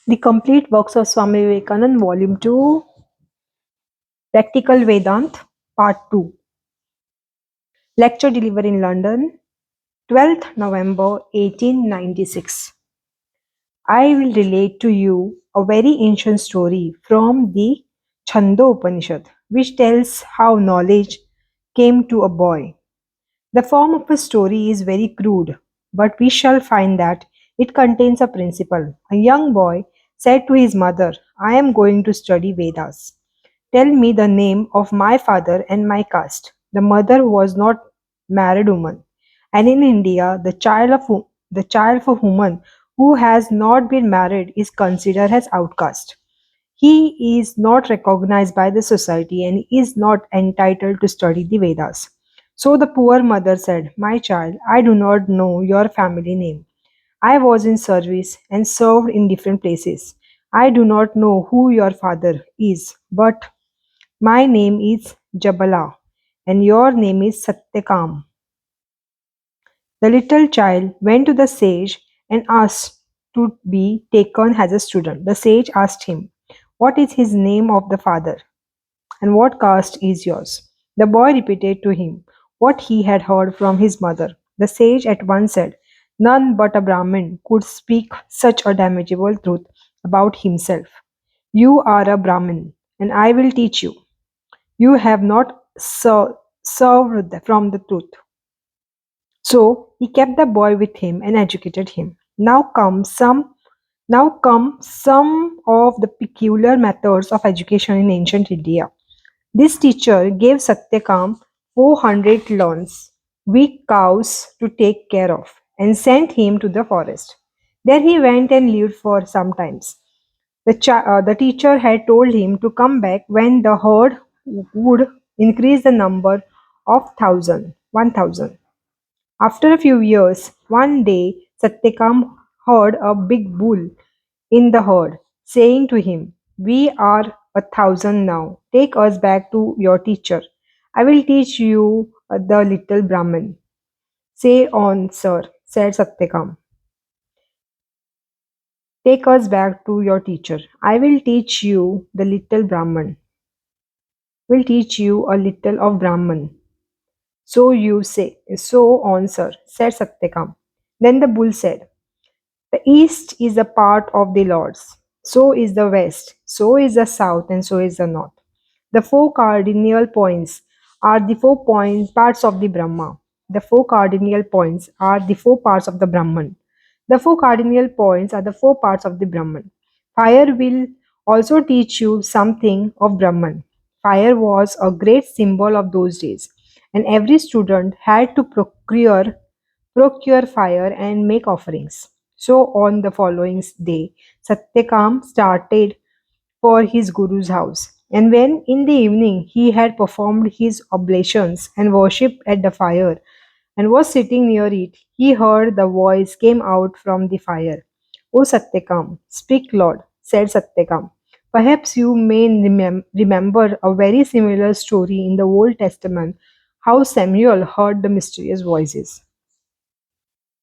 The complete works of Swami Vivekananda, Volume 2, Practical Vedanta, Part 2. Lecture delivered in London, 12th November 1896. I will relate to you a very ancient story from the Chando Upanishad, which tells how knowledge came to a boy. The form of the story is very crude, but we shall find that it contains a principle. A young boy said to his mother, I am going to study Vedas. Tell me the name of my father and my caste. The mother was not married woman, and in India, the child of a woman who has not been married is considered as outcast. He is not recognized by the society and is not entitled to study the Vedas. So the poor mother said, my child, I do not know your family name. I was in service and served in different places. I do not know who your father is, but my name is Jabala, and your name is Satyakam. The little child went to the sage and asked to be taken as a student. The sage asked him, what is his name of the father, and what caste is yours? The boy repeated to him what he had heard from his mother. The sage at once said, none but a Brahmin could speak such a damageable truth about himself. You are a Brahmin, and I will teach you. You have not served from the truth. So he kept the boy with him and educated him. Now come some of the peculiar methods of education in ancient India. This teacher gave Satyakam 400 lawns, weak cows to take care of, and sent him to the forest. There he went and lived for some times. The teacher had told him to come back when the herd would increase the number of 1,000. After a few years, one day Satyakam heard a big bull in the herd saying to him, we are 1,000 now. Take us back to your teacher. I will teach you the little Brahmin. Say on, sir, said Satyakam. Take us back to your teacher. I will teach you the little Brahman. Will teach you a little of Brahman. So you say, so on, sir, said Satyakam. Then the bull said, the east is a part of the Lord's, so is the west, so is the south, and so is the north. The four cardinal points are the parts of the Brahma. The four cardinal points are the four parts of the Brahman. The four cardinal points are the four parts of the Brahman. Fire will also teach you something of Brahman. Fire was a great symbol of those days, and every student had to procure fire and make offerings. So on the following day, Satyakam started for his guru's house. And when in the evening he had performed his oblations and worshipped at the fire and was sitting near it, he heard the voice came out from the fire. O Satyakam, speak, Lord, said Satyakam. Perhaps you may remember a very similar story in the Old Testament, how Samuel heard the mysterious voices.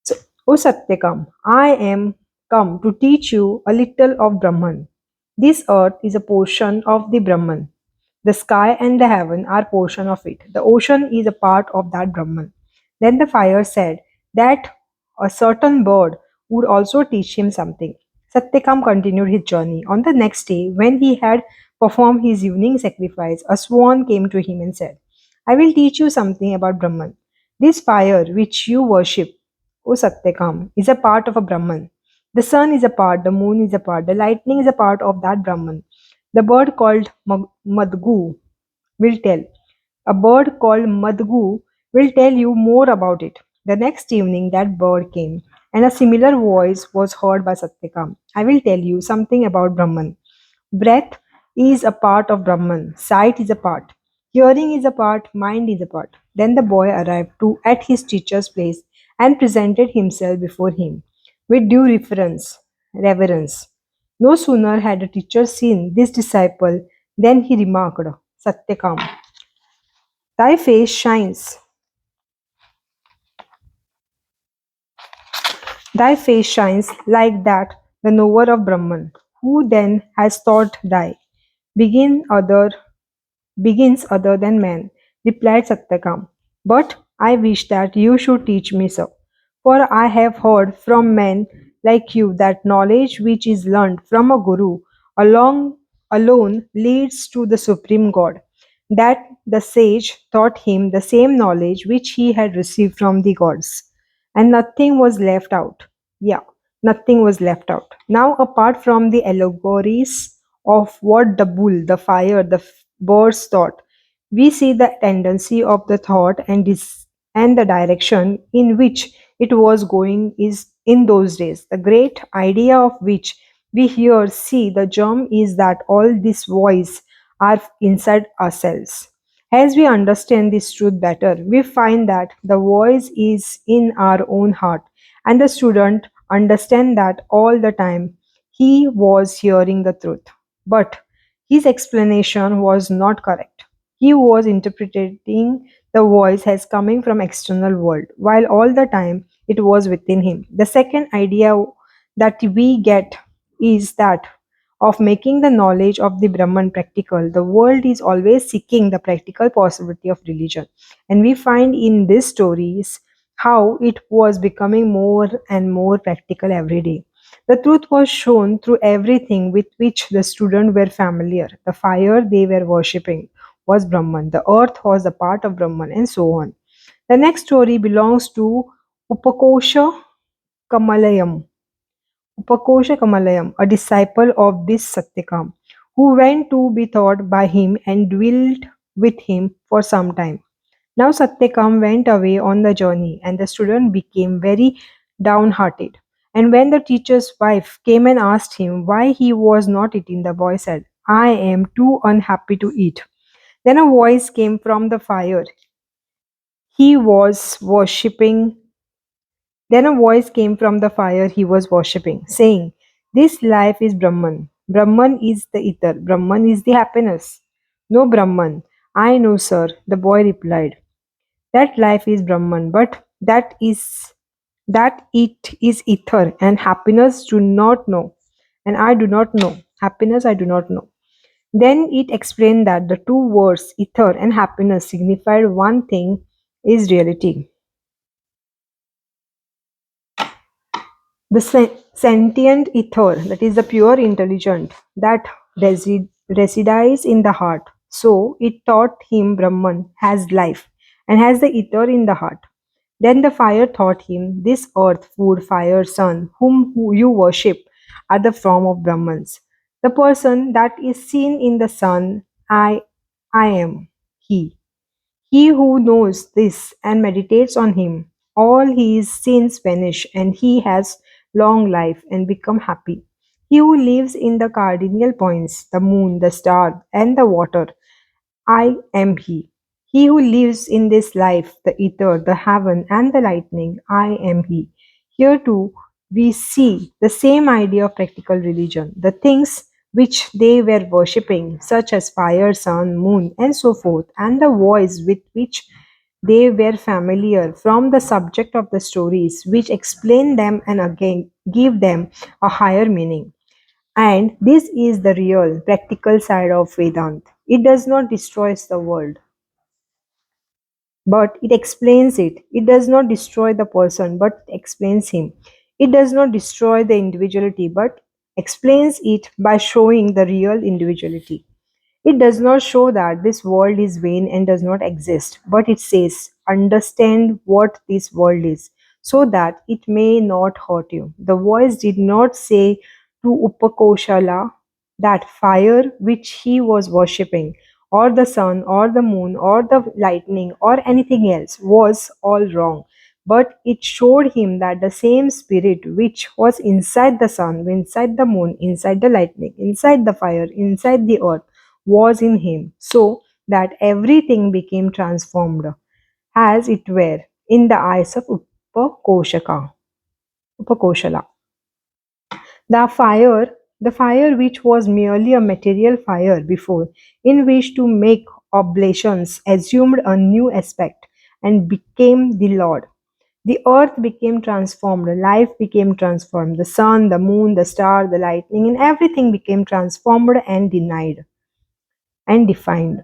So, O Satyakam, I am come to teach you a little of Brahman. This earth is a portion of the Brahman. The sky and the heaven are portion of it. The ocean is a part of that Brahman. Then the fire said that a certain bird would also teach him something. Satyakam continued his journey. On the next day, when he had performed his evening sacrifice, a swan came to him and said, I will teach you something about Brahman. This fire which you worship, O Satyakam, is a part of a Brahman. The sun is a part, the moon is a part, the lightning is a part of that Brahman. The bird called Madgu will tell. A bird called Madgu will tell you more about it. The next evening, that bird came, and a similar voice was heard by Satyakam. I will tell you something about Brahman. Breath is a part of Brahman, sight is a part, hearing is a part, mind is a part. Then the boy arrived at his teacher's place and presented himself before him with due reverence. No sooner had the teacher seen this disciple than he remarked, Satyakam, thy face shines. Thy face shines like that the knower of Brahman, who then has thought die? Begin other begins other than man, replied Satyakam. But I wish that you should teach me so. For I have heard from men like you that knowledge which is learned from a guru along, alone leads to the supreme God. That the sage taught him the same knowledge which he had received from the gods, and nothing was left out. Yeah, nothing was left out. Now, apart from the allegories of what the bull, the fire, the birds thought, we see the tendency of the thought and the direction in which it was going is in those days. The great idea of which we here see the germ is that all this voice are inside ourselves. As we understand this truth better, we find that the voice is in our own heart, and the student understand that all the time he was hearing the truth. But his explanation was not correct. He was interpreting the voice as coming from external world, while all the time it was within him. The second idea that we get is that of making the knowledge of the Brahman practical. The world is always seeking the practical possibility of religion. And we find in these stories how it was becoming more and more practical every day. The truth was shown through everything with which the students were familiar. The fire they were worshipping was Brahman, the earth was a part of Brahman, and so on. The next story belongs to Upakosha Kamalayam. Upakosha Kamalayam, a disciple of this Satyakam, who went to be taught by him and dwelt with him for some time. Now Satyakam went away on the journey, and the student became very downhearted. And when the teacher's wife came and asked him why he was not eating, the boy said, I am too unhappy to eat. Then a voice came from the fire. He was worshipping Then a voice came from the fire he was worshipping, saying, This life is Brahman. Brahman is the ether. Brahman is the happiness. No Brahman. I know, sir, the boy replied. That life is Brahman, but that it is ether, and happiness do not know. And I do not know. Happiness I do not know. Then it explained that the two words, ether and happiness, signified one thing is reality. The sentient ether, that is the pure intelligent, that resides in the heart. So it taught him Brahman has life and has the ether in the heart. Then the fire taught him this earth, food, fire, sun, who you worship, are the form of Brahmans. The person that is seen in the sun, I am he. He who knows this and meditates on him, all his sins vanish and he has long life and become happy. He who lives in the cardinal points, the moon, the star, and the water, I am he. He who lives in this life, the ether, the heaven, and the lightning, I am he. Here too, we see the same idea of practical religion. The things which they were worshipping, such as fire, sun, moon, and so forth, and the voice with which they were familiar from the subject of the stories, which explain them and again give them a higher meaning. And this is the real practical side of Vedanta. It does not destroy the world, but it explains it. It does not destroy the person, but explains him. It does not destroy the individuality, but explains it by showing the real individuality. It does not show that this world is vain and does not exist, but it says, understand what this world is, so that it may not hurt you. The voice did not say to Upakoshala that fire which he was worshipping, or the sun, or the moon, or the lightning, or anything else was all wrong. But it showed him that the same spirit which was inside the sun, inside the moon, inside the lightning, inside the fire, inside the earth, was in him, so that everything became transformed, as it were, in the eyes of Upakoshala. The fire which was merely a material fire before, in which to make oblations, assumed a new aspect and became the Lord. The earth became transformed, life became transformed, the sun, the moon, the star, the lightning, and everything became transformed and denied and defined.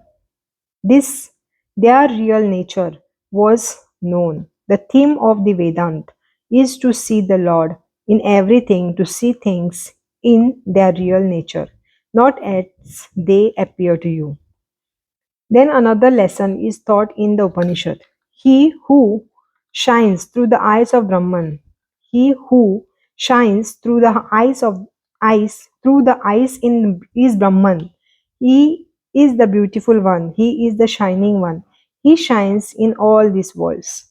This, their real nature, was known. The theme of the Vedanta is to see the Lord in everything, to see things in their real nature, not as they appear to you. Then another lesson is taught in the Upanishad. He who shines through the eyes of Brahman, he who shines through the eyes through the eyes in is Brahman. He is the beautiful one. He is the shining one. He shines in all these worlds.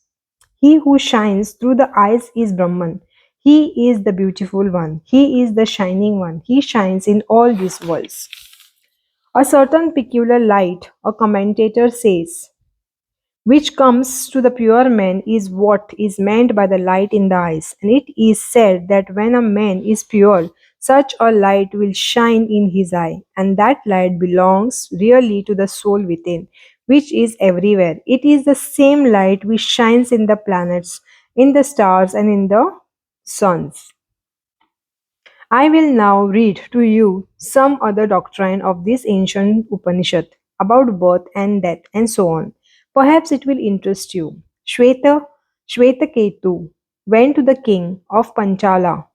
He who shines through the eyes is Brahman. He is the beautiful one. He is the shining one. He shines in all these worlds. A certain peculiar light, a commentator says, which comes to the pure man is what is meant by the light in the eyes. And it is said that when a man is pure, such a light will shine in his eye, and that light belongs really to the soul within, which is everywhere. It is the same light which shines in the planets, in the stars, and in the suns. I will now read to you some other doctrine of this ancient Upanishad about birth and death and so on. Perhaps it will interest you. Shvetaketu went to the king of Panchala,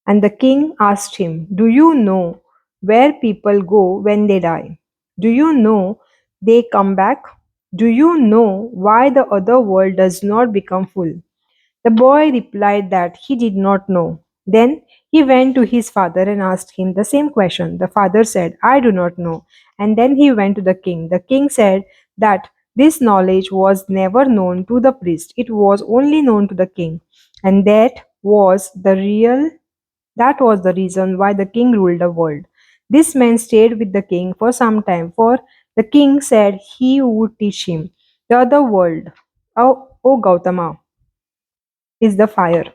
and the king asked him, "Do you know where people go when they die? Do you know they come back? Do you know why the other world does not become full?" The boy replied that he did not know. Then he went to his father and asked him the same question. The father said, "I do not know." And then he went to the king. The king said that this knowledge was never known to the priest. It was only known to the king. And that was the reason why the king ruled the world. This man stayed with the king for some time, for the king said he would teach him. The other world, O Gautama, is the fire.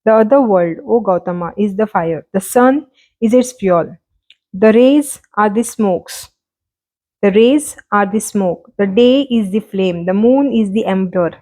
The other world, O Gautama, is the fire. The sun is its fuel. The rays are the smokes. The rays are the smoke. The day is the flame. The moon is the ember.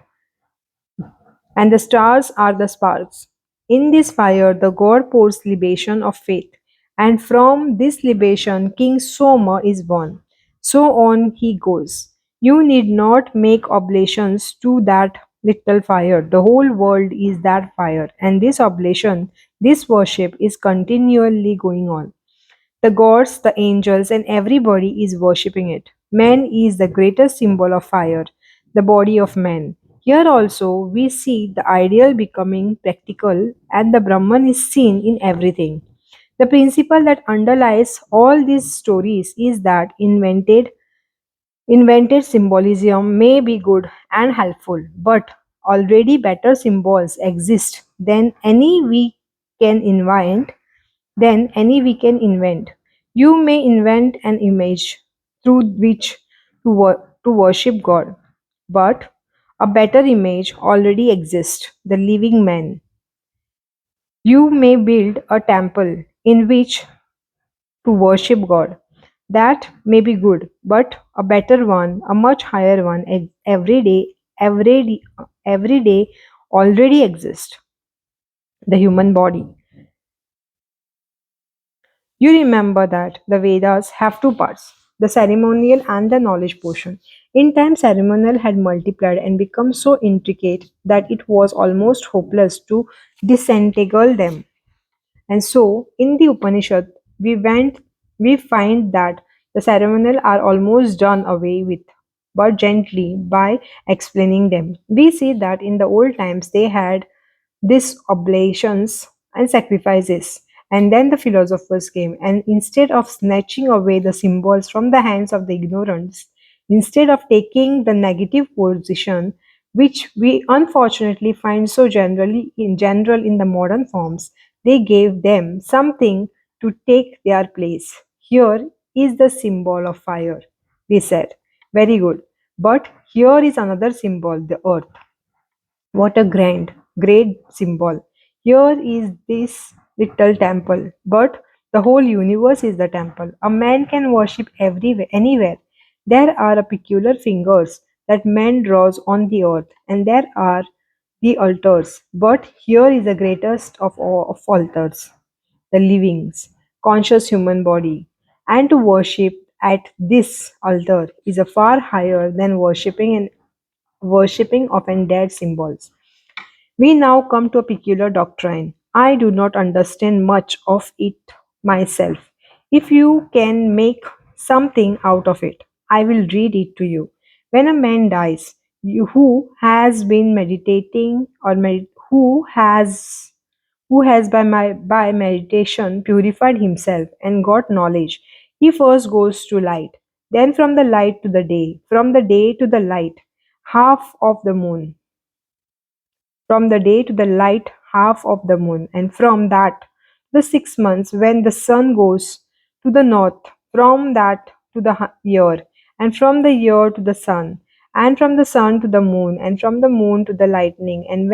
And the stars are the sparks. In this fire, the god pours libation of faith. And from this libation, King Soma is born. So on he goes. You need not make oblations to that little fire. The whole world is that fire. And this oblation, this worship is continually going on. The gods, the angels, and everybody is worshipping it. Man is the greatest symbol of fire, the body of man. Here also we see the ideal becoming practical, and the Brahman is seen in everything. The principle that underlies all these stories is that invented symbolism may be good and helpful, but already better symbols exist can invent than any we can invent. You may invent an image through which to worship God, but a better image already exists, the living man. You may build a temple in which to worship God. That may be good, but a better one, a much higher one, every day already exists, the human body. You remember that the Vedas have two parts, the ceremonial and the knowledge portion. In time, ceremonial had multiplied and become so intricate that it was almost hopeless to disentangle them. And so, in the Upanishad, we find that the ceremonial are almost done away with, but gently by explaining them. We see that in the old times they had these oblations and sacrifices. And then the philosophers came, and instead of snatching away the symbols from the hands of the ignorants, instead of taking the negative position, which we unfortunately find so general in the modern forms, they gave them something to take their place. Here is the symbol of fire, they said. Very good. But here is another symbol, the earth. What a great symbol. Here is this little temple, but the whole universe is the temple. A man can worship everywhere, anywhere. There are peculiar fingers that man draws on the earth, and there are the altars. But here is the greatest of all of altars, the living's conscious human body. And to worship at this altar is a far higher than worshipping of an dead symbols. We now come to a peculiar doctrine. I do not understand much of it myself. If you can make something out of it, I will read it to you. When a man dies, who has been meditating or who has by meditation purified himself and got knowledge, he first goes to light, then from the light to the day, from the day to the light, half of the moon, from the day to the light half of the moon, and from that the 6 months when the sun goes to the north, from that to the year, and from the year to the sun, and from the sun to the moon, and from the moon to the lightning, and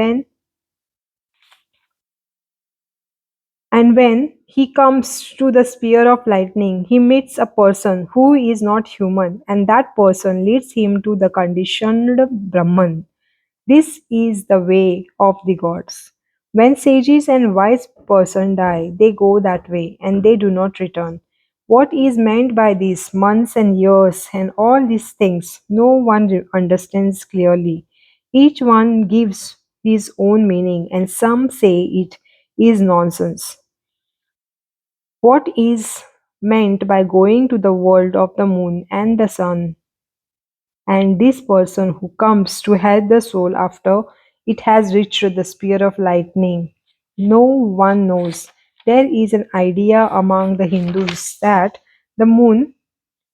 when he comes to the sphere of lightning, he meets a person who is not human, and that person leads him to the conditioned Brahman. This is the way of the gods. When sages and wise persons die, they go that way and they do not return. What is meant by these months and years and all these things, no one understands clearly. Each one gives his own meaning, and some say it is nonsense. What is meant by going to the world of the moon and the sun, and this person who comes to help the soul after it has reached the sphere of lightning? No one knows. There is an idea among the Hindus that the moon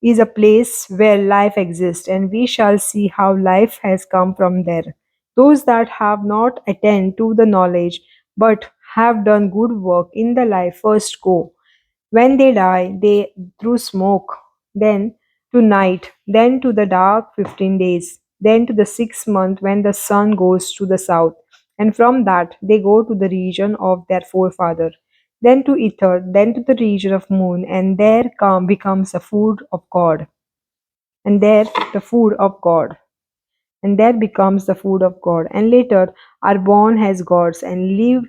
is a place where life exists, and we shall see how life has come from there. Those that have not attained to the knowledge but have done good work in the life first go. When they die, they through smoke, then to night, then to the dark 15 days, then to the 6 month when the sun goes to the south, and from that they go to the region of their forefather, then to ether, then to the region of moon, and there come becomes the food of God, and there the food of God, and that becomes the food of God, and later are born as gods and live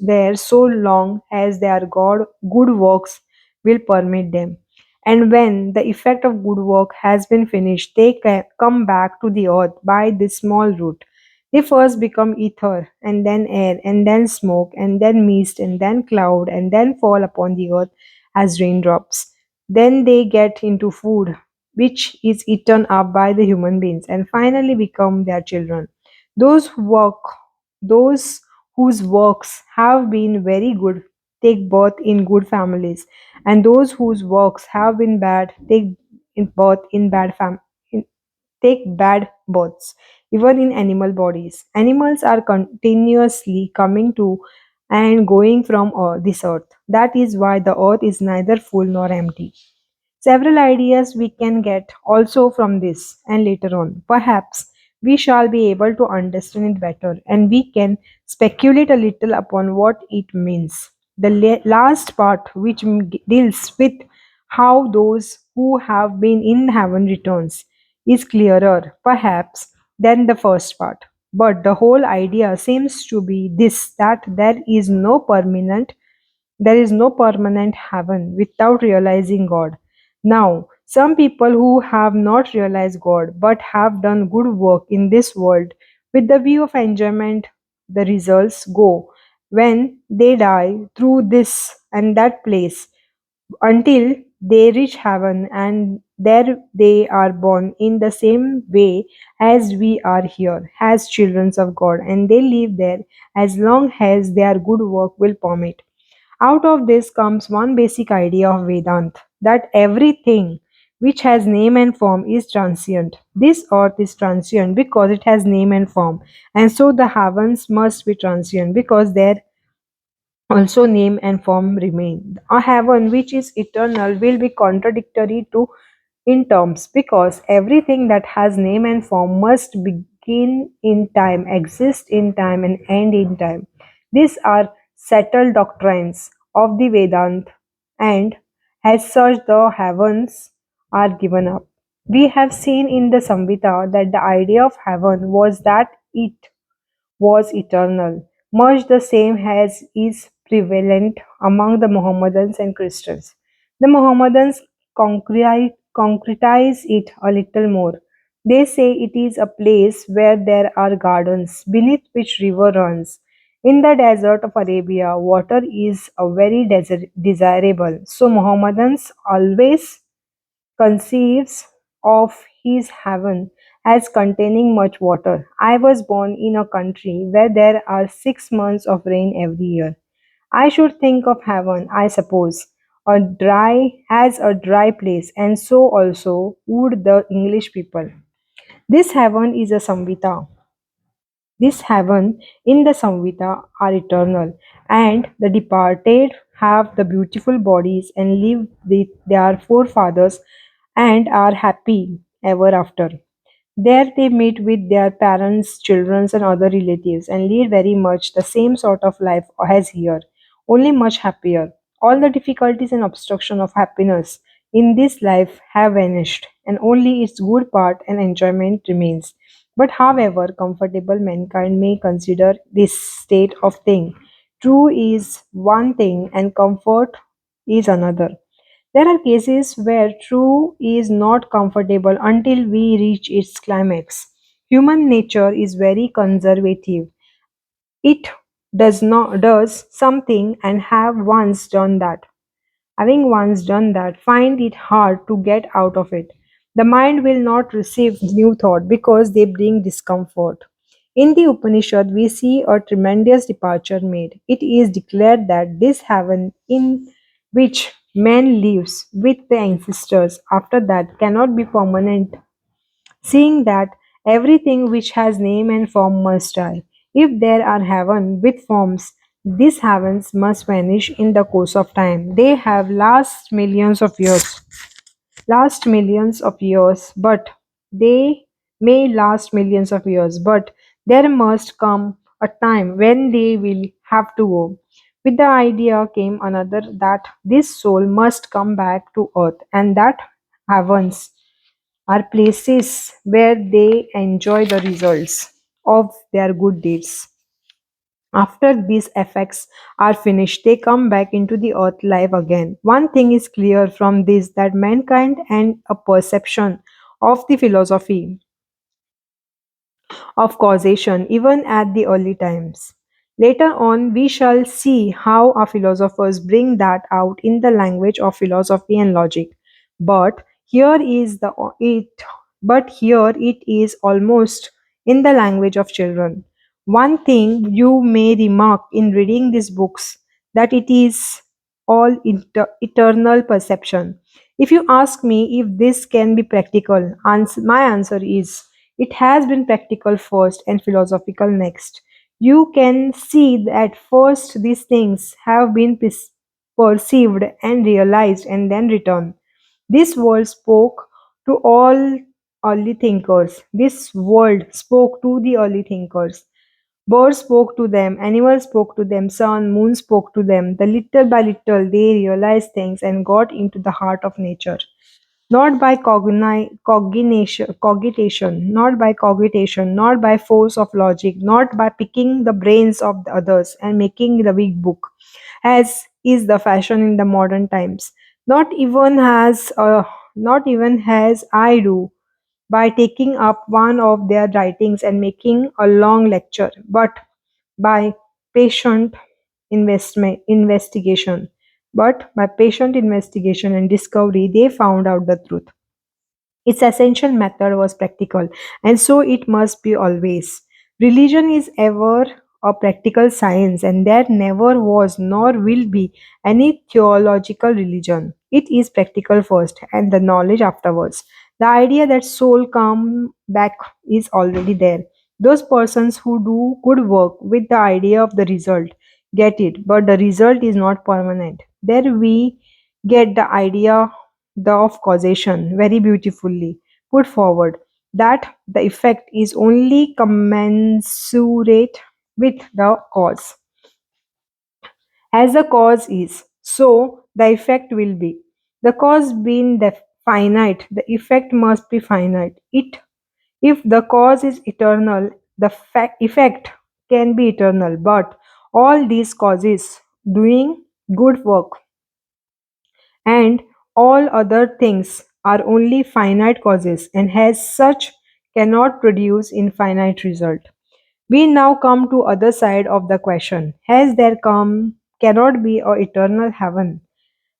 there so long as their God good works will permit them. And when the effect of good work has been finished, they come back to the earth by this small route. They first become ether, and then air, and then smoke, and then mist, and then cloud, and then fall upon the earth as raindrops. Then they get into food, which is eaten up by the human beings, and finally become their children. Those who work, those whose works have been very good take birth in good families, and those whose works have been bad in, take bad births. Even in animal bodies, animals are continuously coming to and going from this earth. That is why the earth is neither full nor empty. Several ideas we can get also from this, and later on, perhaps we shall be able to understand it better, and we can speculate a little upon what it means. The last part, which deals with how those who have been in heaven returns, is clearer, perhaps, than the first part. But the whole idea seems to be this, that there is no permanent heaven without realizing God. Now, some people who have not realized God but have done good work in this world with the view of enjoyment, the results go when they die through this and that place until they reach heaven, and there they are born in the same way as we are here as children of God, and they live there as long as their good work will permit. Out of this comes one basic idea of Vedanta, that everything which has name and form is transient. This earth is transient because it has name and form, and so the heavens must be transient because their also name and form remain. A heaven which is eternal will be contradictory to in terms, because everything that has name and form must begin in time, exist in time, and end in time. These are settled doctrines of the Vedanta, and as such the heavens are given up. We have seen in the Samhita that the idea of heaven was that it was eternal, much the same as is prevalent among the Mohammedans and Christians. The Mohammedans concretize it a little more. They say it is a place where there are gardens, beneath which river runs. In the desert of Arabia, water is a very desirable. So Mohammedans always conceives of his heaven as containing much water. I was born in a country where there are 6 months of rain every year. I should think of heaven, I suppose, a dry place, and so also would the English people. This heaven is a Samvita. This heaven in the Samvita are eternal, and the departed have the beautiful bodies and live with their forefathers and are happy ever after. There they meet with their parents, children, and other relatives and lead very much the same sort of life as here, only much happier. All the difficulties and obstruction of happiness in this life have vanished, and only its good part and enjoyment remains. But however comfortable mankind may consider this state of thing, true is one thing and comfort is another. There are cases where true is not comfortable until we reach its climax. Human nature is very conservative. It does something and having once done that, find it hard to get out of it. The mind will not receive new thought because they bring discomfort. In the Upanishad, we see a tremendous departure made. It is declared that this heaven in which man lives with the ancestors after that cannot be permanent, seeing that everything which has name and form must die. If there are heaven with forms, these heavens must vanish in the course of time. They have last millions of years, but they may last millions of years, but there must come a time when they will have to go. With the idea came another that this soul must come back to earth and that heavens are places where they enjoy the results of their good deeds. After these effects are finished, they come back into the earth life again. One thing is clear from this that mankind and a perception of the philosophy of causation even at the early times. Later on, we shall see how our philosophers bring that out in the language of philosophy and logic. But here is the it but here it is almost in the language of children. One thing you may remark in reading these books that it is all eternal perception. If you ask me if this can be practical, my answer is it has been practical first and philosophical next. You can see that first these things have been perceived and realized and then returned. This world spoke to all early thinkers. This world spoke to the early thinkers. Birds spoke to them, animals spoke to them, sun, moon spoke to them. The little by little they realized things and got into the heart of nature. Not by cogitation, not by force of logic, not by picking the brains of the others and making the big book, as is the fashion in the modern times. Not even not even as I do, by taking up one of their writings and making a long lecture, but by patient investigation. But by patient investigation and discovery, they found out the truth. Its essential method was practical, and so it must be always. Religion is ever a practical science, and there never was nor will be any theological religion. It is practical first, and the knowledge afterwards. The idea that soul come back is already there. Those persons who do good work with the idea of the result get it, but the result is not permanent. There we get the idea of causation very beautifully put forward, that the effect is only commensurate with the cause. As the cause is, so the effect will be. The cause being finite, the effect must be finite. If the cause is eternal, the effect can be eternal, but all these causes, doing good work, and all other things are only finite causes and as such cannot produce infinite result. We now come to other side of the question. Has there come cannot be a eternal heaven?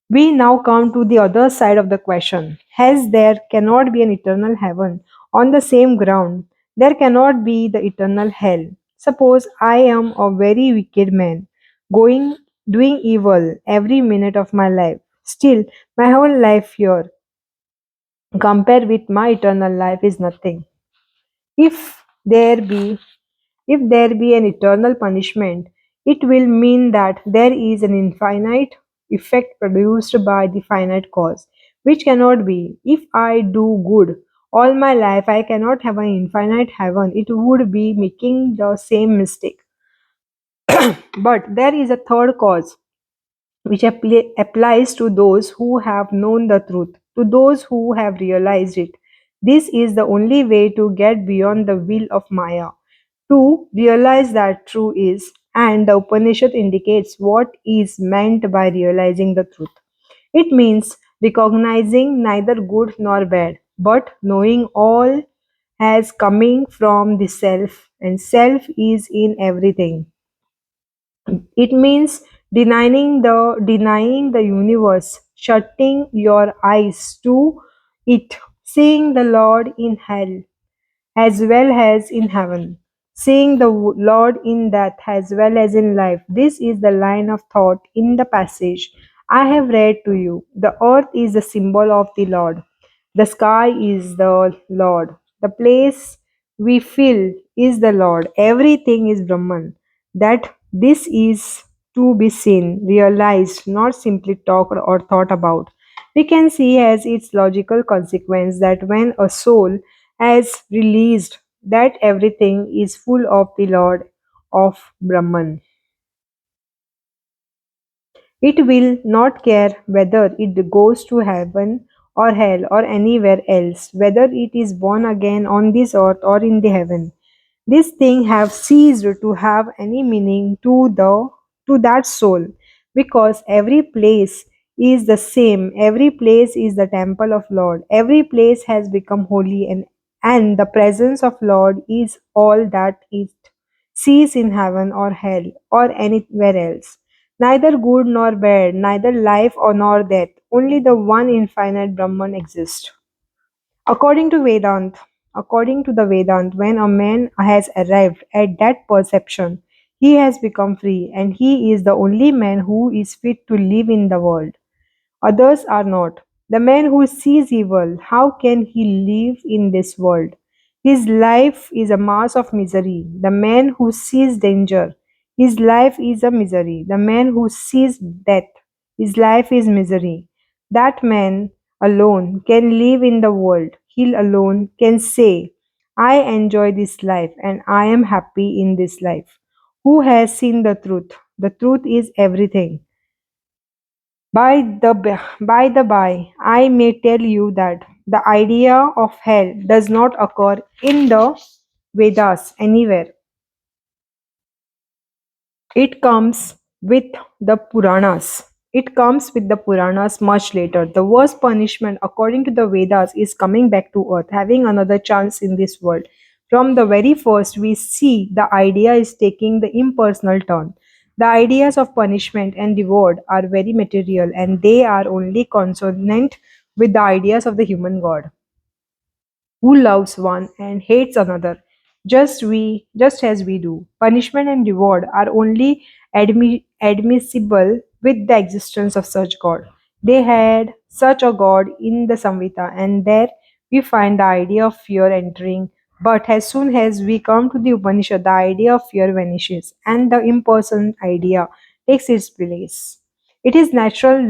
We now come to the other side of the question. As there cannot be an eternal heaven, on the same ground, there cannot be the eternal hell. Suppose I am a very wicked man, going doing evil every minute of my life. Still, my whole life here, compared with my eternal life, is nothing. If there be if there be an eternal punishment, it will mean that there is an infinite effect produced by the finite cause, which cannot be. If I do good all my life, I cannot have an infinite heaven. It would be making the same mistake. But there is a third cause which applies to those who have known the truth, to those who have realized it. This is the only way to get beyond the will of Maya, to realize that true is, and the Upanishad indicates what is meant by realizing the truth. It means recognizing neither good nor bad, but knowing all as coming from the self, and self is in everything. It means denying the universe, shutting your eyes to it, seeing the Lord in hell as well as in heaven, seeing the Lord in death as well as in life. This is the line of thought in the passage I have read to you. The earth is the symbol of the Lord, the sky is the Lord, the place we feel is the Lord, everything is Brahman. That this is to be seen, realized, not simply talked or thought about. We can see as its logical consequence that when a soul has released that everything is full of the Lord of Brahman. It will not care whether it goes to heaven or hell or anywhere else, whether it is born again on this earth or in the heaven. This thing have ceased to have any meaning to that soul, because every place is the same, every place is the temple of Lord, every place has become holy, and the presence of Lord is all that it sees in heaven or hell or anywhere else. Neither good nor bad, neither life or nor death, only the one infinite Brahman exists. According to according to the Vedant, when a man has arrived at that perception, he has become free, and he is the only man who is fit to live in the world. Others are not. The man who sees evil, how can he live in this world? His life is a mass of misery. The man who sees danger, his life is a misery. The man who sees death, his life is misery. That man alone can live in the world. He alone can say, I enjoy this life and I am happy in this life. Who has seen the truth? The truth is everything. By the by, I may tell you that the idea of hell does not occur in the Vedas anywhere. It comes with the Puranas. It comes with the Puranas much later. The worst punishment, according to the Vedas, is coming back to earth, having another chance in this world. From the very first, we see the idea is taking the impersonal turn. The ideas of punishment and reward are very material, and they are only consonant with the ideas of the human God, who loves one and hates another, just as we do. Punishment and reward are only admissible with the existence of such God. They had such a God in the Samhita, and there we find the idea of fear entering. But as soon as we come to the Upanishad, the idea of fear vanishes and the impersonal idea takes its place. It is naturally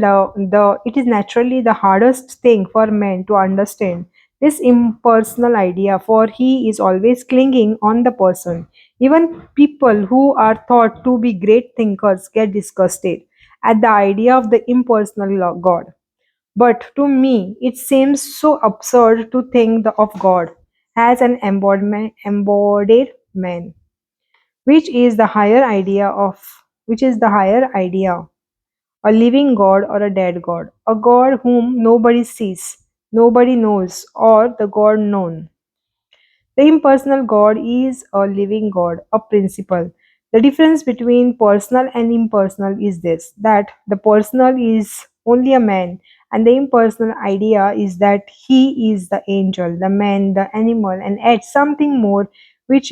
the hardest thing for man to understand this impersonal idea, for he is always clinging on the person. Even people who are thought to be great thinkers get disgusted at the idea of the impersonal God. But to me, it seems so absurd to think of God as an embodied man. which is the higher idea of which is the higher idea, a living god or a dead god, a god whom nobody sees, nobody knows, or the god known. The impersonal God is a living God, a principle. The difference between personal and impersonal is this, that the personal is only a man, and the impersonal idea is that he is the angel, the man, the animal, and yet something more which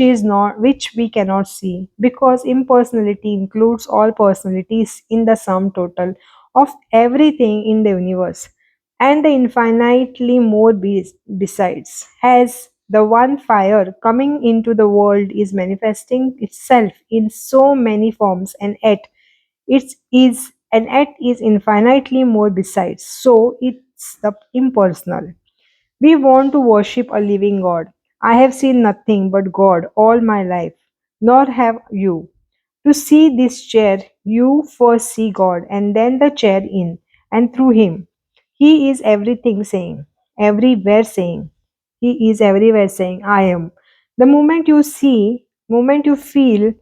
we cannot see, because impersonality includes all personalities in the sum total of everything in the universe, and the infinitely more besides. Has the one fire coming into the world is manifesting itself in so many forms, and it is infinitely more besides. So it's the impersonal. We want to worship a living God. I have seen nothing but God all my life, nor have you. To see this chair, you first see God and then the chair in and through Him. He is everything saying, everywhere saying. He is everywhere saying, I am. The moment you feel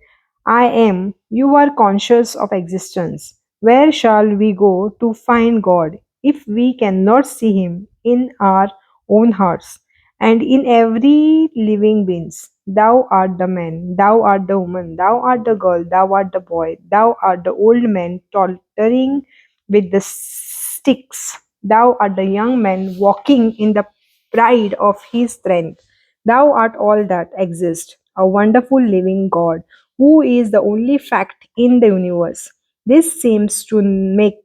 I am, you are conscious of existence. Where shall we go to find God if we cannot see Him in our own hearts and in every living beings? Thou art the man, thou art the woman, thou art the girl, thou art the boy, thou art the old man tottering with the sticks, thou art the young man walking in the pride of his strength. Thou art all that exists, a wonderful living God who is the only fact in the universe. This seems to make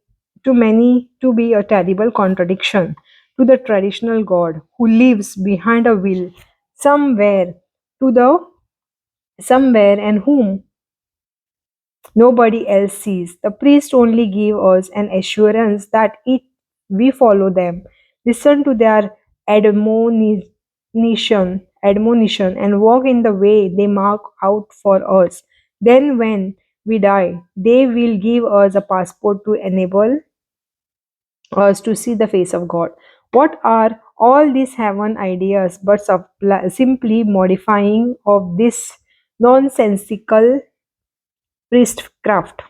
to many to be a terrible contradiction to the traditional God who lives behind a wheel somewhere to the somewhere and whom nobody else sees. The priest only give us an assurance that if we follow them, listen to their admonition, and walk in the way they mark out for us. Then, when we die, they will give us a passport to enable us to see the face of God. What are all these heaven ideas but simply modifying of this nonsensical priestcraft?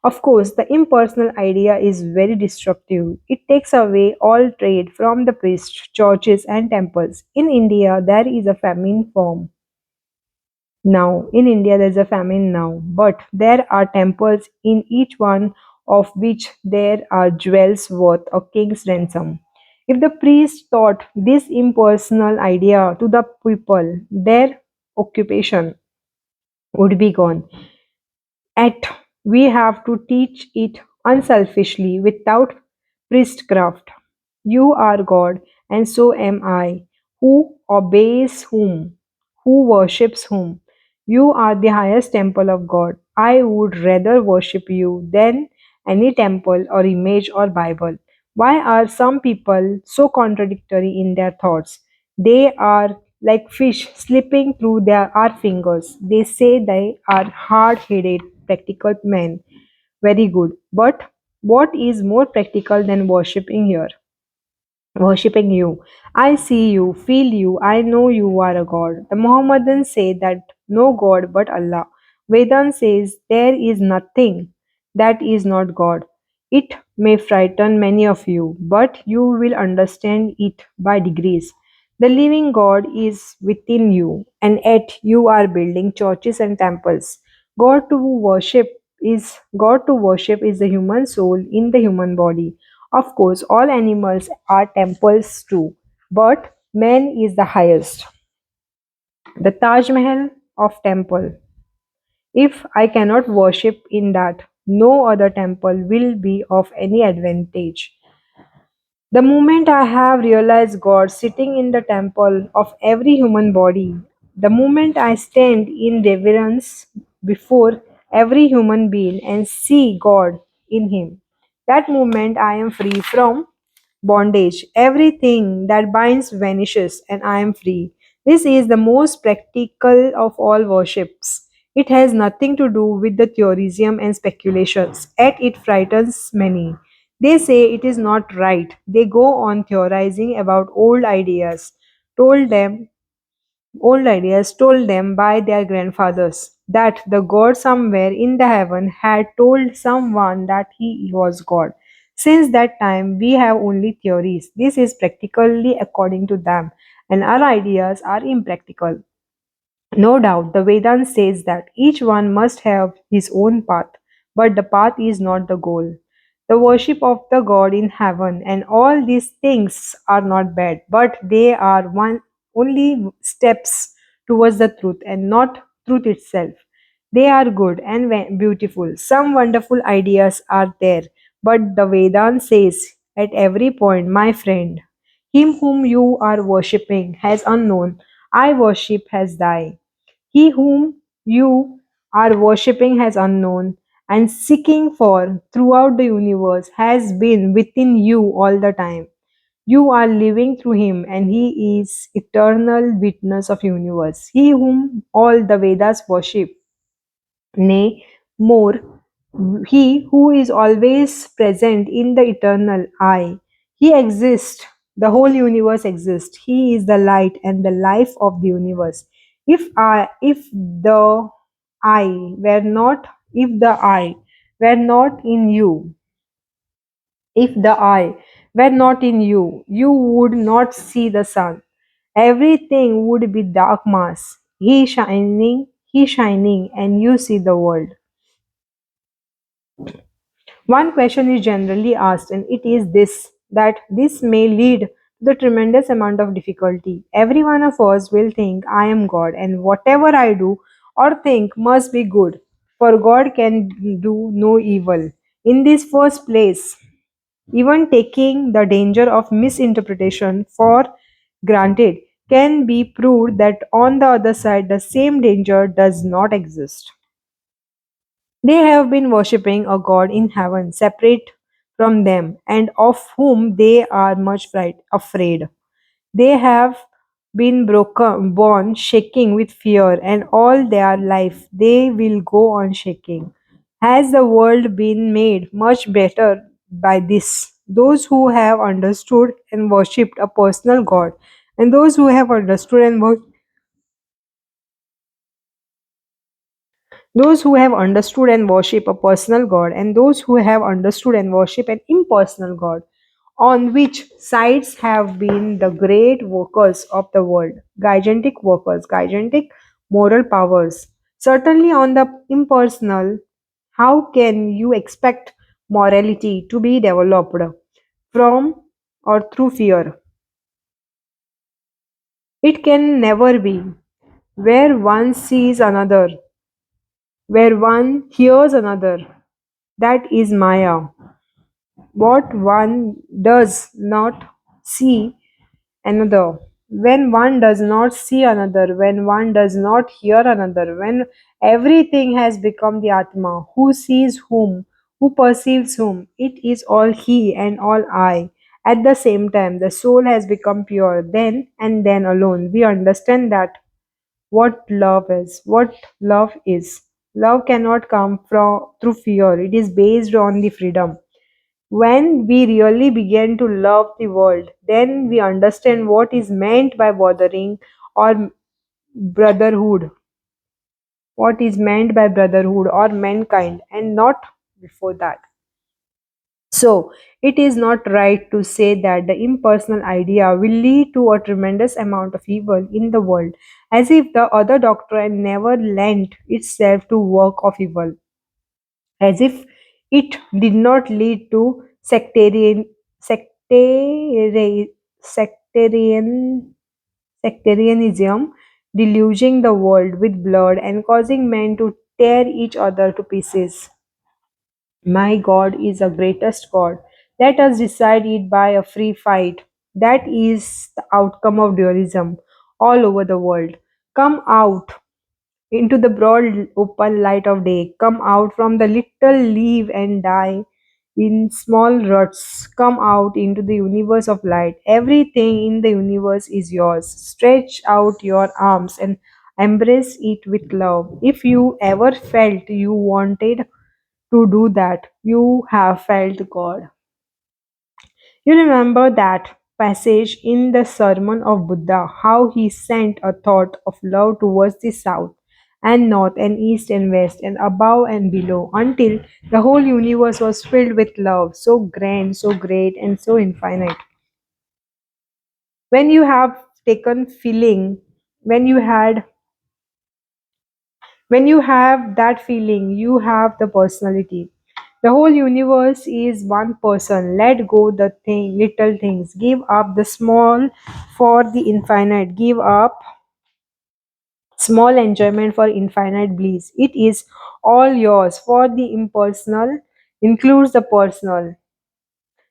Of course, the impersonal idea is very destructive. It takes away all trade from the priests, churches, and temples. In India, there is a famine form there is a famine now, but there are temples in each one of which there are jewels worth a king's ransom. If the priest taught this impersonal idea to the people, their occupation would be gone. Yet we have to teach it unselfishly without priestcraft. You are God, and so am I. Who obeys whom? Who worships whom? You are the highest temple of God. I would rather worship you than any temple or image or Bible. Why are some people so contradictory in their thoughts? They are like fish slipping through our fingers. They say they are hard headed, practical men. Very good. But what is more practical than worshipping you? I see you, feel you, I know you are a God. The Mohammedans say that no God but Allah. Vedan says there is nothing that is not God. It may frighten many of you, but you will understand it by degrees. The living God is within you, and yet you are building churches and temples. God to worship is the human soul in the human body. Of course, all animals are temples too, but man is the highest. The Taj Mahal of temple. If I cannot worship in that, no other temple will be of any advantage. The moment I have realized God sitting in the temple of every human body, the moment I stand in reverence before every human being and see God in him, that moment I am free from bondage. Everything that binds vanishes and I am free. This is the most practical of all worships. It has nothing to do with the theorism and speculations, yet it frightens many. They say it is not right. They go on theorizing about old ideas. Told them old ideas told them by their grandfathers that the God somewhere in the heaven had told someone that he was God. Since that time, we have only theories. This is practically according to them, and our ideas are impractical. No doubt, the Vedanta says that each one must have his own path, but the path is not the goal. The worship of the God in heaven and all these things are not bad, but they are one only steps towards the truth and not truth itself. They are good and beautiful. Some wonderful ideas are there, but the Vedanta says at every point, my friend, him whom you are worshipping has unknown, I worship has died. He whom you are worshipping has unknown and seeking for throughout the universe has been within you all the time. You are living through him and he is eternal witness of universe. He whom all the Vedas worship, nay, more, he who is always present in the eternal I. He exists. The whole universe exists. He is the light and the life of the universe. If I were not, if the I were not in you, if the I were not in you, you would not see the sun. Everything would be dark mass. He shining, and you see the world. One question is generally asked, and it is this that this may lead to the tremendous amount of difficulty. Every one of us will think, I am God, and whatever I do or think must be good, for God can do no evil. In this first place, even taking the danger of misinterpretation for granted can be proved that on the other side the same danger does not exist. They have been worshipping a god in heaven separate from them, and of whom they are much afraid. They have been born shaking with fear, and all their life they will go on shaking. Has the world been made much better by this? Those who have understood and worshipped a personal God, and those who have understood and those who have understood and worship a personal God, and those who have understood and worship an impersonal God, on which sides have been the great workers of the world, gigantic workers, gigantic moral powers. Certainly, on the impersonal, how can you expect morality to be developed from or through fear? It can never be. Where one sees another, where one hears another, that is Maya. What one does not see another. When one does not see another, when one does not hear another, when everything has become the Atma, who sees whom, who perceives whom, it is all he and all I. At the same time, the soul has become pure. Then and then alone, we understand that what love is, what love is. Love cannot come from through fear. It is based on the freedom. When we really begin to love the world, then we understand what is meant by bothering or brotherhood, what is meant by brotherhood or mankind, and not before that. So, it is not right to say that the impersonal idea will lead to a tremendous amount of evil in the world, as if the other doctrine never lent itself to work of evil, as if it did not lead to sectari- sectarian sectarianism, deluging the world with blood and causing men to tear each other to pieces. My God is the greatest God. Let us decide it by a free fight. That is the outcome of dualism all over the world. Come out into the broad open light of day. Come out from the little leaf and die in small ruts. Come out into the universe of light. Everything in the universe is yours. Stretch out your arms and embrace it with love. If you ever felt you wanted to do that, you have felt God. You remember that. passage in the Sermon of Buddha, how he sent a thought of love towards the south and north and east and west and above and below until the whole universe was filled with love, so grand, so great, and so infinite. When you have taken feeling, when you had when you have that feeling, you have the personality. The whole universe is one person. Let go the little things. Give up the small for the infinite. Give up small enjoyment for infinite bliss. It is all yours. For the impersonal includes the personal.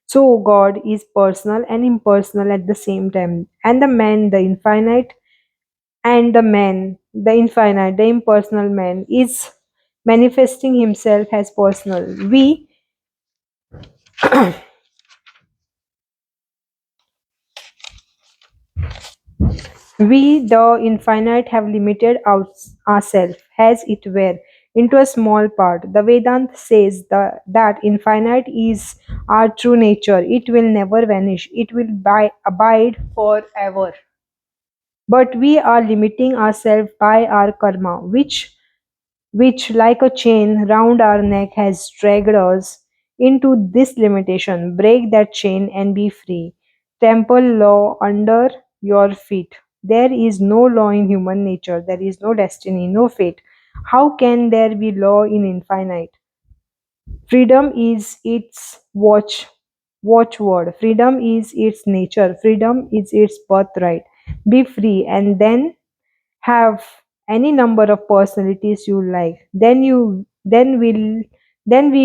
So God is personal and impersonal at the same time. And the man, the infinite, and the man, the infinite, the impersonal man, is manifesting himself as personal. We, the infinite, have limited ourselves, as it were, into a small part. The Vedanta says that infinite is our true nature. It will never vanish. It will abide forever. But we are limiting ourselves by our karma, which, like a chain round our neck, has dragged us into this limitation. Break that chain and be free. Temple law under your feet. There is no law in human nature. There is no destiny, no fate. How can there be law in infinite? Freedom is its watchword. Freedom is its nature. Freedom is its birthright. Be free and then have any number of personalities you like. Then we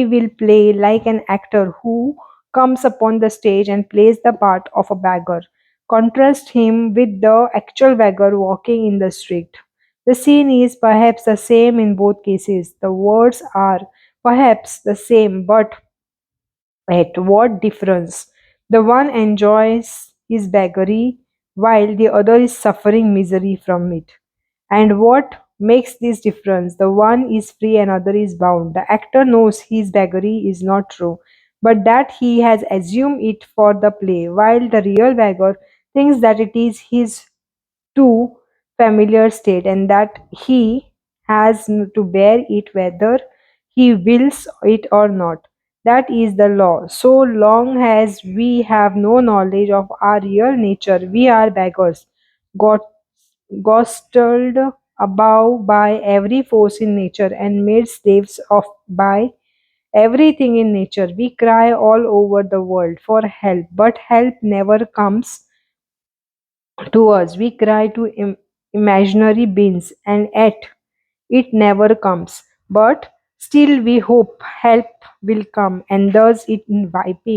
will play like an actor who comes upon the stage and plays the part of a beggar. Contrast him with the actual beggar walking in the street. The scene is perhaps the same in both cases. The words are perhaps the same, but at what difference? The one enjoys his beggary while the other is suffering misery from it. And what makes this difference? The one is free and other is bound. The actor knows his beggary is not true, but that he has assumed it for the play, while the real beggar thinks that it is his too familiar state and that he has to bear it whether he wills it or not. That is the law. So long as we have no knowledge of our real nature, we are beggars, got gospelled above by every force in nature and made slaves of by everything in nature. We cry all over the world for help, but help never comes to us. We cry to imaginary beings, and yet it never comes. But still, we hope help will come, and thus it in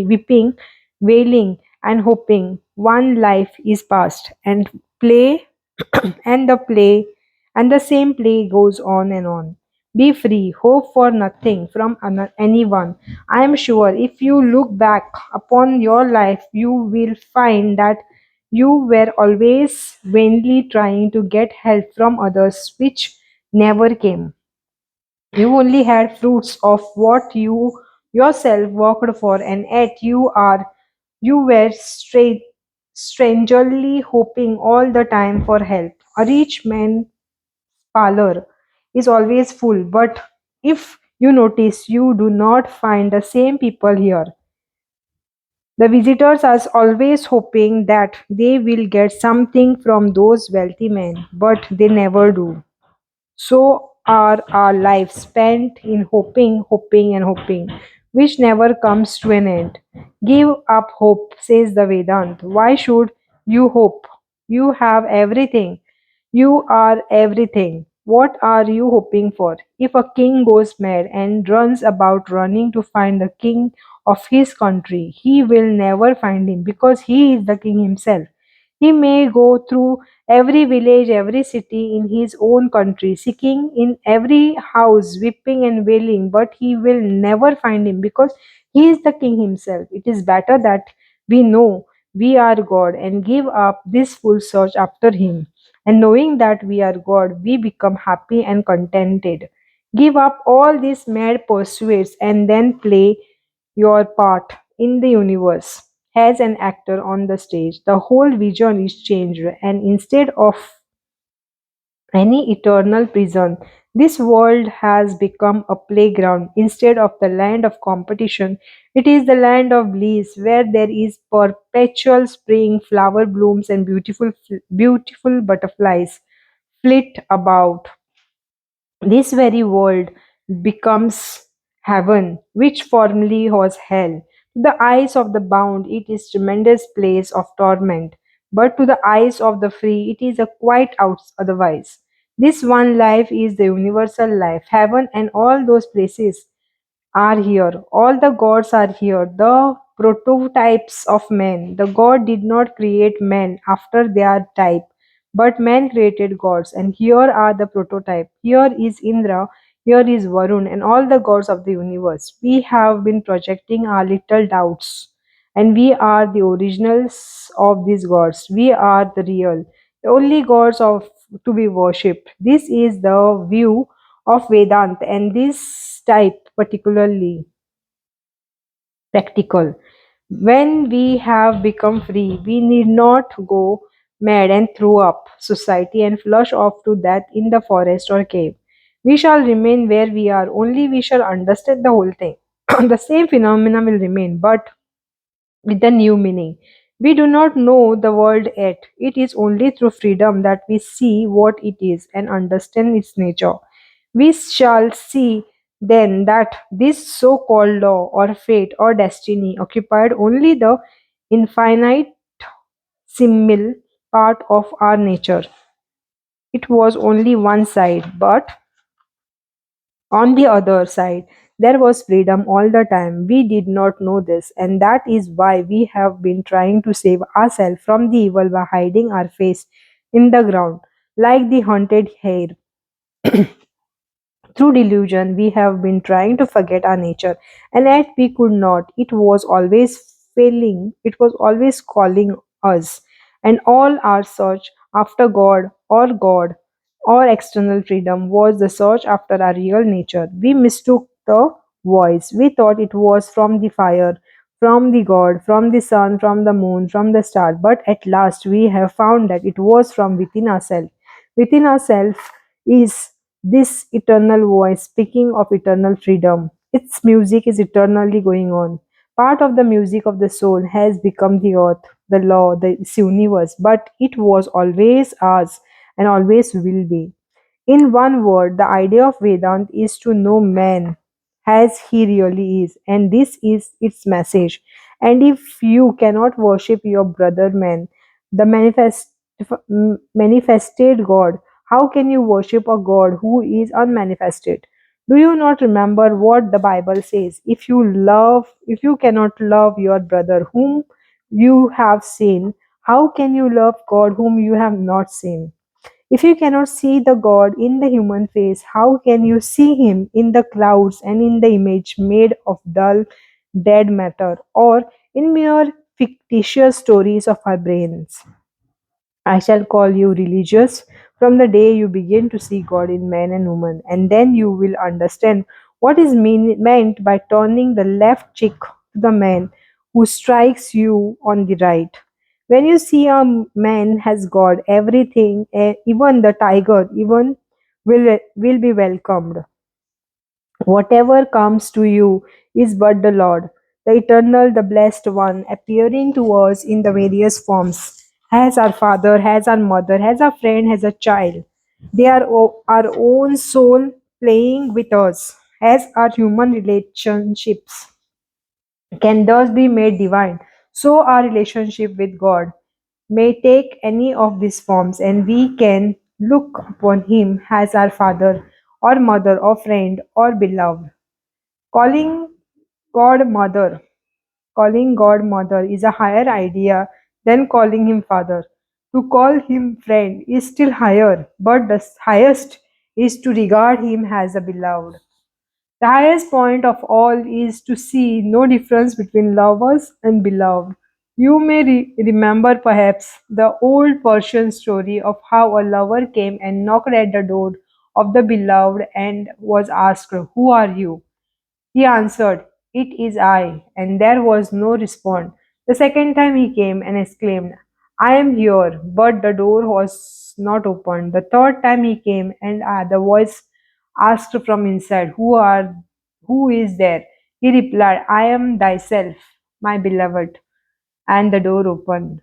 weeping, wailing, and hoping. One life is past, and play and the play and the same play goes on and on. Be free, hope for nothing from anyone. I am sure if you look back upon your life, you will find that you were always vainly trying to get help from others, which never came. You only had fruits of what you yourself worked for, and yet you were strangely hoping all the time for help. A rich man parlor is always full, but if you notice, you do not find the same people here. The visitors are always hoping that they will get something from those wealthy men, but they never do. So are our lives spent in hoping, hoping, and hoping, which never comes to an end. Give up hope, says the Vedanta. Why should you hope? You have everything. You are everything. What are you hoping for? If a king goes mad and runs about running to find the king of his country, he will never find him because he is the king himself. He may go through every village, every city in his own country, seeking in every house, weeping and wailing, but he will never find him because he is the king himself. It is better that we know we are God and give up this full search after him. And knowing that we are God, we become happy and contented. Give up all these mad pursuits and then play your part in the universe. as an actor on the stage. The whole vision is changed, and instead of any eternal prison, this world has become a playground. Instead of the land of competition, it is the land of bliss where there is perpetual spring, flower blooms, and beautiful butterflies flit about. This very world becomes heaven, which formerly was hell. To the eyes of the bound, it is tremendous place of torment, but to the eyes of the free, it is a quite otherwise. This one life is the universal life, heaven, and all those places are here. All the gods are here, the prototypes of men. The God did not create men after their type, but man created gods. And here are the prototype. Here is Indra, here is Varun, and all the gods of the universe. We have been projecting our little doubts, and we are the originals of these gods. We are the real, the only gods of to be worshipped. This is the view of Vedanta, and this type particularly practical. When we have become free, we need not go mad and throw up society and flush off to death in the forest or cave. We shall remain where we are, only we shall understand the whole thing. The same phenomena will remain, but with a new meaning. We do not know the world yet. It is only through freedom that we see what it is and understand its nature. We shall see then that this so called law or fate or destiny occupied only the infinite simil part of our nature. It was only one side, but on the other side, there was freedom all the time. We did not know this, and that is why we have been trying to save ourselves from the evil by hiding our face in the ground, like the hunted hare. Through delusion, we have been trying to forget our nature, and yet we could not. It was always failing, it was always calling us, and all our search after God or external freedom was the search after our real nature. We mistook the voice. We thought it was from the fire, from the God, from the sun, from the moon, from the star, but at last we have found that it was from within ourselves. Within ourselves is this eternal voice speaking of eternal freedom. Its music is eternally going on. Part of the music of the soul has become the earth, the law, the universe, but it was always ours and always will be. In one word, the idea of Vedanta is to know man as he really is, and this is its message. And if you cannot worship your brother man, the manifested God, how can you worship a God who is unmanifested? Do you not remember what the Bible says? If you cannot love your brother whom you have seen, how can you love God whom you have not seen? If you cannot see the God in the human face, how can you see him in the clouds and in the image made of dull, dead matter, or in mere fictitious stories of our brains? I shall call you religious from the day you begin to see God in man and woman, and then you will understand what is meant by turning the left cheek to the man who strikes you on the right. When you see a man has God, everything, even the tiger, even will be welcomed. Whatever comes to you is but the Lord, the eternal, the blessed one, appearing to us in the various forms, as our father, as our mother, as our friend, as a child. They are our own soul playing with us, as our human relationships can thus be made divine. So our relationship with God may take any of these forms, and we can look upon Him as our Father or Mother or friend or beloved. Calling God Mother, calling God Mother is a higher idea than calling Him Father. To call Him friend is still higher, but the highest is to regard Him as a beloved. The highest point of all is to see no difference between lovers and beloved. You may remember perhaps the old Persian story of how a lover came and knocked at the door of the beloved and was asked, "Who are you?" He answered, "It is I," and there was no response. The second time he came and exclaimed, I am here, but the door was not opened. The third time he came and the voice asked from inside, who is there? He replied, I am thyself, my beloved, and the door opened.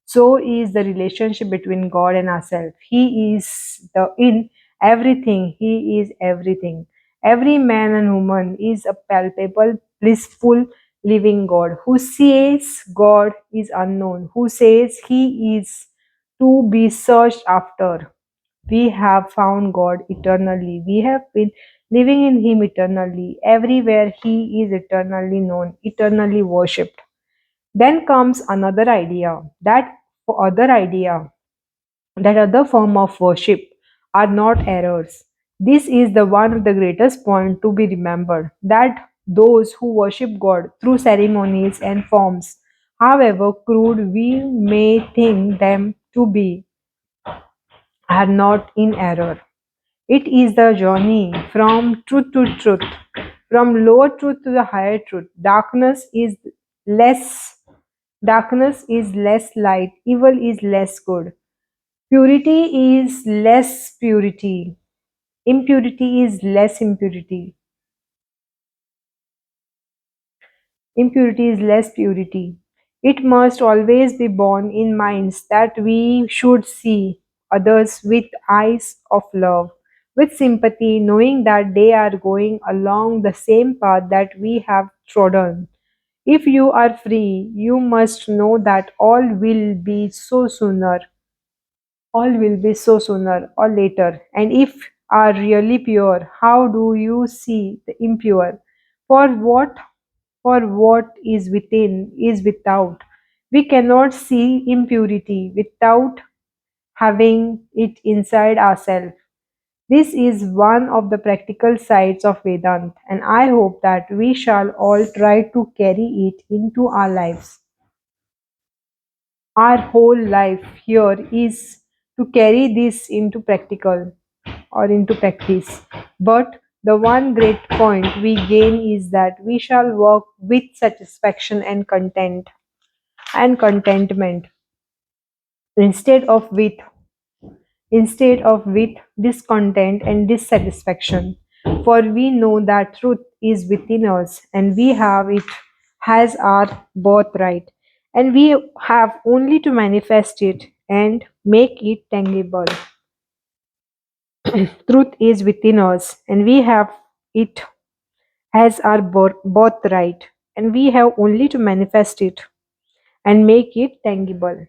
So is the relationship between God and ourselves. He is the in everything. He is everything. Every man and woman is a palpable, blissful, living God. Who says God is unknown? Who says He is to be searched after? We have found God eternally. We have been living in Him eternally. Everywhere He is eternally known, eternally worshipped. Then comes another idea, other idea, that other form of worship are not errors. This is the one of the greatest point to be remembered, that those who worship God through ceremonies and forms, however crude we may think them to be, are not in error. It is the journey from truth to truth, from lower truth to the higher truth. Less Darkness is less light, evil is less good. Purity is less purity, impurity is less impurity. Impurity is less purity. It must always be born in minds that we should see others with eyes of love, with sympathy, knowing that they are going along the same path that we have trodden. If you are free, you must know that all will be so sooner or later. And if are really pure, how do you see the impure? For what for what is within is without. We cannot see impurity without having it inside ourselves. This is one of the practical sides of Vedanta, and I hope that we shall all try to carry it into our lives. Our whole life here is to carry this into practical or into practice. But the one great point we gain is that we shall work with satisfaction and contentment instead of with discontent and dissatisfaction. For we know that truth is within us and we have it as our birthright, and we have only to manifest it and make it tangible. Truth is within us and we have it as our birthright, and we have only to manifest it and make it tangible.